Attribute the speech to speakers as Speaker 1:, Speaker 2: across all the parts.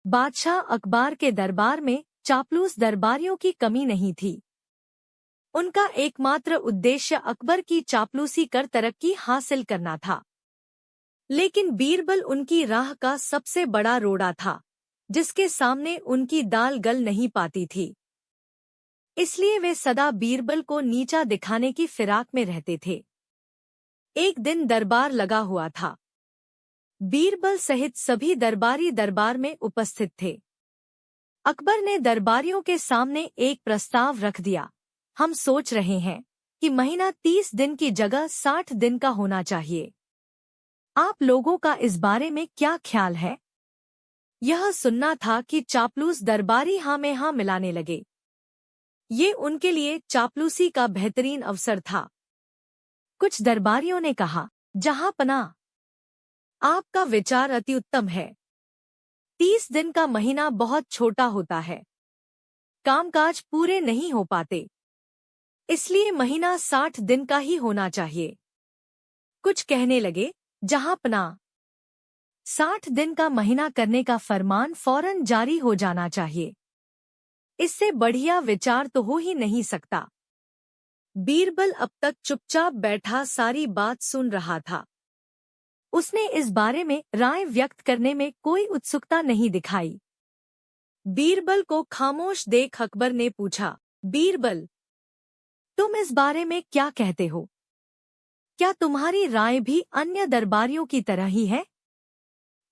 Speaker 1: बादशाह अकबर के दरबार में चापलूस दरबारियों की कमी नहीं थी। उनका एकमात्र उद्देश्य अकबर की चापलूसी कर तरक्की हासिल करना था। लेकिन बीरबल उनकी राह का सबसे बड़ा रोड़ा था, जिसके सामने उनकी दाल गल नहीं पाती थी। इसलिए वे सदा बीरबल को नीचा दिखाने की फिराक में रहते थे। एक दिन दरबार लगा हुआ था। बीरबल सहित सभी दरबारी दरबार में उपस्थित थे। अकबर ने दरबारियों के सामने एक प्रस्ताव रख दिया। हम सोच रहे हैं कि महीना 30 दिन की जगह 60 दिन का होना चाहिए। आप लोगों का इस बारे में क्या ख्याल है? यह सुनना था कि चापलूस दरबारी हाँ में हाँ मिलाने लगे। ये उनके लिए चापलूसी का बेहतरीन अवसर था। कुछ दरबारियों ने कहा, जहां पनाह, आपका विचार अति उत्तम है। 30 दिन का महीना बहुत छोटा होता है, कामकाज पूरे नहीं हो पाते, इसलिए महीना 60 दिन का ही होना चाहिए। कुछ कहने लगे, जहां पनाह, 60 दिन का महीना करने का फरमान फौरन जारी हो जाना चाहिए। इससे बढ़िया विचार तो हो ही नहीं सकता। बीरबल अब तक चुपचाप बैठा सारी बात सुन रहा था। उसने इस बारे में राय व्यक्त करने में कोई उत्सुकता नहीं दिखाई। बीरबल को खामोश देख अकबर ने पूछा, बीरबल, तुम इस बारे में क्या कहते हो? क्या तुम्हारी राय भी अन्य दरबारियों की तरह ही है?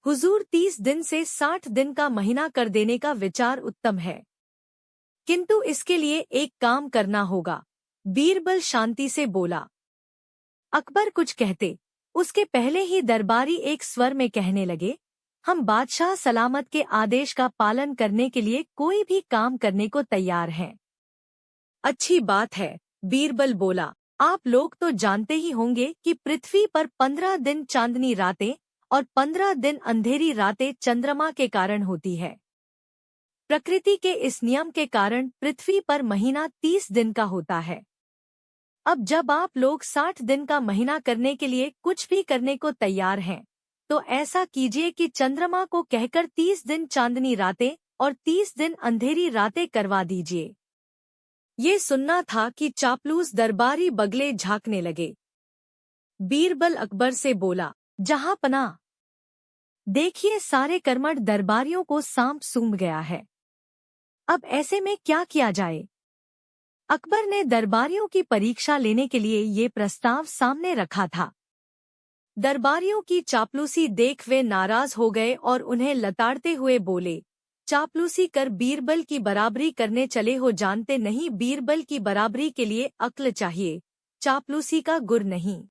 Speaker 1: हुजूर, 30 दिन से 60 दिन का महीना कर देने का विचार उत्तम है, किंतु इसके लिए एक काम करना होगा। बीरबल शांति से बोला। अकबर कुछ कहते, उसके पहले ही दरबारी एक स्वर में कहने लगे, हम बादशाह सलामत के आदेश का पालन करने के लिए कोई भी काम करने को तैयार हैं। अच्छी बात है, बीरबल बोला। आप लोग तो जानते ही होंगे कि पृथ्वी पर 15 दिन चांदनी रातें और 15 दिन अंधेरी रातें चंद्रमा के कारण होती है। प्रकृति के इस नियम के कारण पृथ्वी पर महीना 30 दिन का होता है। अब जब आप लोग 60 दिन का महीना करने के लिए कुछ भी करने को तैयार हैं, तो ऐसा कीजिए कि चंद्रमा को कहकर 30 दिन चांदनी रातें और 30 दिन अंधेरी रातें करवा दीजिए। ये सुनना था कि चापलूस दरबारी बगले झांकने लगे। बीरबल अकबर से बोला, जहां पनाह, देखिए सारे कर्मठ दरबारियों को सांप सूंघ गया है। अब ऐसे में क्या किया जाए? अकबर ने दरबारियों की परीक्षा लेने के लिए ये प्रस्ताव सामने रखा था। दरबारियों की चापलूसी देख वे नाराज हो गए और उन्हें लताड़ते हुए बोले, चापलूसी कर बीरबल की बराबरी करने चले हो, जानते नहीं बीरबल की बराबरी के लिए अक्ल चाहिए, चापलूसी का गुर नहीं।